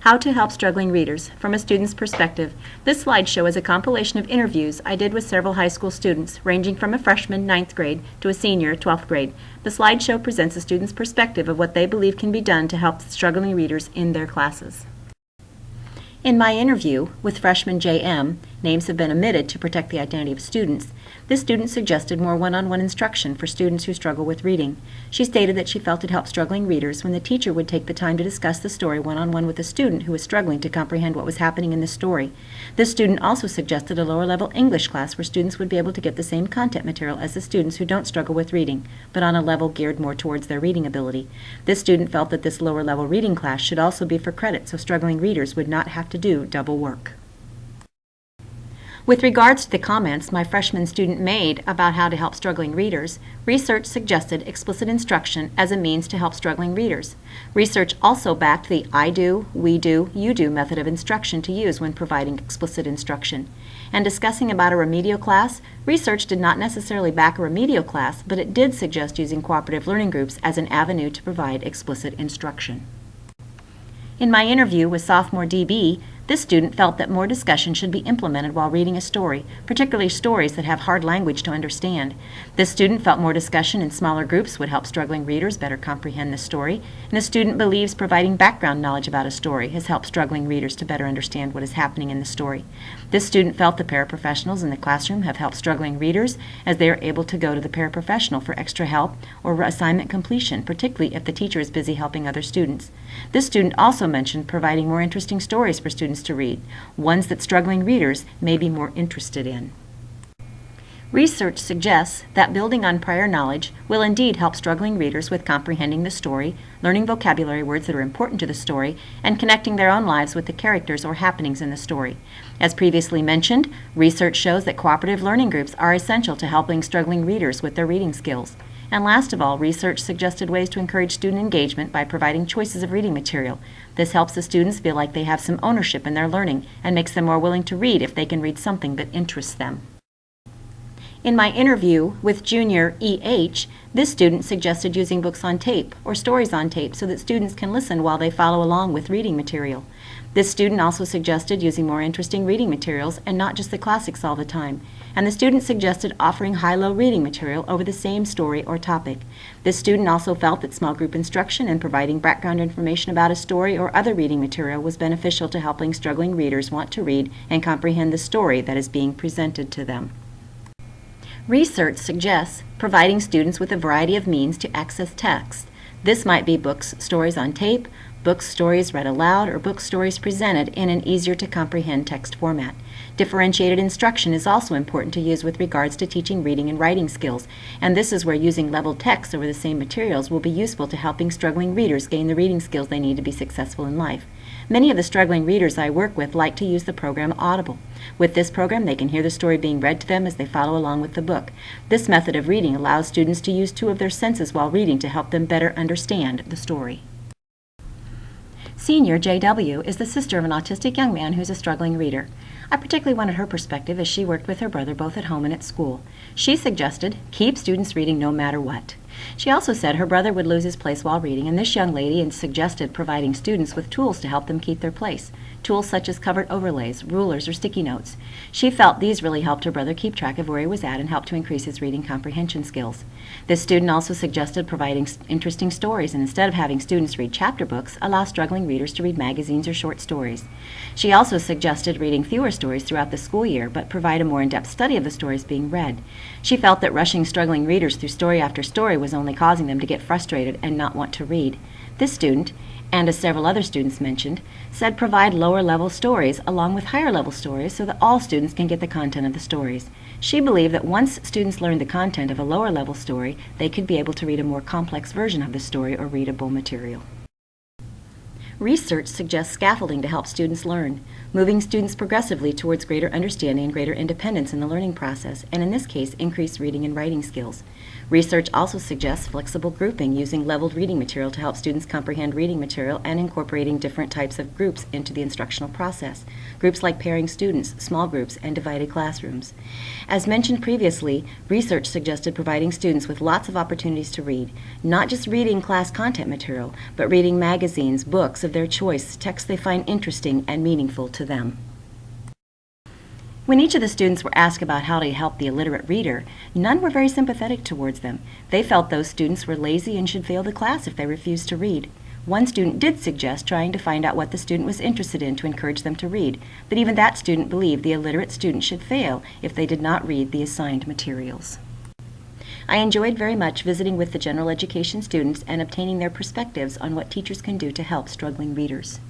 How to Help Struggling Readers from a Student's Perspective. This slideshow is a compilation of interviews I did with several high school students, ranging from a freshman, 9th grade, to a senior, 12th grade. The slideshow presents a student's perspective of what they believe can be done to help struggling readers in their classes. In my interview with freshman J.M., names have been omitted to protect the identity of students, this student suggested more one-on-one instruction for students who struggle with reading. She stated that she felt it helped struggling readers when the teacher would take the time to discuss the story one-on-one with a student who was struggling to comprehend what was happening in the story. This student also suggested a lower-level English class where students would be able to get the same content material as the students who don't struggle with reading, but on a level geared more towards their reading ability. This student felt that this lower-level reading class should also be for credit so struggling readers would not have to do double work. With regards to the comments my freshman student made about how to help struggling readers, research suggested explicit instruction as a means to help struggling readers. Research also backed the I do, we do, you do method of instruction to use when providing explicit instruction. And discussing about a remedial class, research did not necessarily back a remedial class, but it did suggest using cooperative learning groups as an avenue to provide explicit instruction. In my interview with sophomore DB, this student felt that more discussion should be implemented while reading a story, particularly stories that have hard language to understand. This student felt more discussion in smaller groups would help struggling readers better comprehend the story, and the student believes providing background knowledge about a story has helped struggling readers to better understand what is happening in the story. This student felt the paraprofessionals in the classroom have helped struggling readers as they are able to go to the paraprofessional for extra help or assignment completion, particularly if the teacher is busy helping other students. This student also mentioned providing more interesting stories for students to read, ones that struggling readers may be more interested in. Research suggests that building on prior knowledge will indeed help struggling readers with comprehending the story, learning vocabulary words that are important to the story, and connecting their own lives with the characters or happenings in the story. As previously mentioned, research shows that cooperative learning groups are essential to helping struggling readers with their reading skills. And last of all, research suggested ways to encourage student engagement by providing choices of reading material. This helps the students feel like they have some ownership in their learning and makes them more willing to read if they can read something that interests them. In my interview with junior E.H., this student suggested using books on tape or stories on tape so that students can listen while they follow along with reading material. This student also suggested using more interesting reading materials and not just the classics all the time. And the student suggested offering high-low reading material over the same story or topic. This student also felt that small group instruction and providing background information about a story or other reading material was beneficial to helping struggling readers want to read and comprehend the story that is being presented to them. Research suggests providing students with a variety of means to access text. This might be books, stories on tape, books, stories read aloud, or book stories presented in an easier-to-comprehend text format. Differentiated instruction is also important to use with regards to teaching reading and writing skills, and this is where using leveled text over the same materials will be useful to helping struggling readers gain the reading skills they need to be successful in life. Many of the struggling readers I work with like to use the program Audible. With this program, they can hear the story being read to them as they follow along with the book. This method of reading allows students to use two of their senses while reading to help them better understand the story. Senior J.W. is the sister of an autistic young man who's a struggling reader. I particularly wanted her perspective as she worked with her brother both at home and at school. She suggested, keep students reading no matter what. She also said her brother would lose his place while reading, and this young lady suggested providing students with tools to help them keep their place. Tools such as covered overlays, rulers, or sticky notes. She felt these really helped her brother keep track of where he was at and helped to increase his reading comprehension skills. This student also suggested providing interesting stories, and instead of having students read chapter books, allow struggling readers to read magazines or short stories. She also suggested reading fewer stories throughout the school year, but provide a more in-depth study of the stories being read. She felt that rushing struggling readers through story after story was only causing them to get frustrated and not want to read. This student, and as several other students mentioned, said provide lower-level stories along with higher-level stories so that all students can get the content of the stories. She believed that once students learned the content of a lower-level story, they could be able to read a more complex version of the story or readable material. Research suggests scaffolding to help students learn, moving students progressively towards greater understanding and greater independence in the learning process, and in this case, increased reading and writing skills. Research also suggests flexible grouping using leveled reading material to help students comprehend reading material and incorporating different types of groups into the instructional process. Groups like pairing students, small groups, and divided classrooms. As mentioned previously, research suggested providing students with lots of opportunities to read, not just reading class content material, but reading magazines, books, of their choice texts they find interesting and meaningful to them. When each of the students were asked about how to help the illiterate reader, none were very sympathetic towards them. They felt those students were lazy and should fail the class if they refused to read. One student did suggest trying to find out what the student was interested in to encourage them to read, but even that student believed the illiterate student should fail if they did not read the assigned materials. I enjoyed very much visiting with the general education students and obtaining their perspectives on what teachers can do to help struggling readers.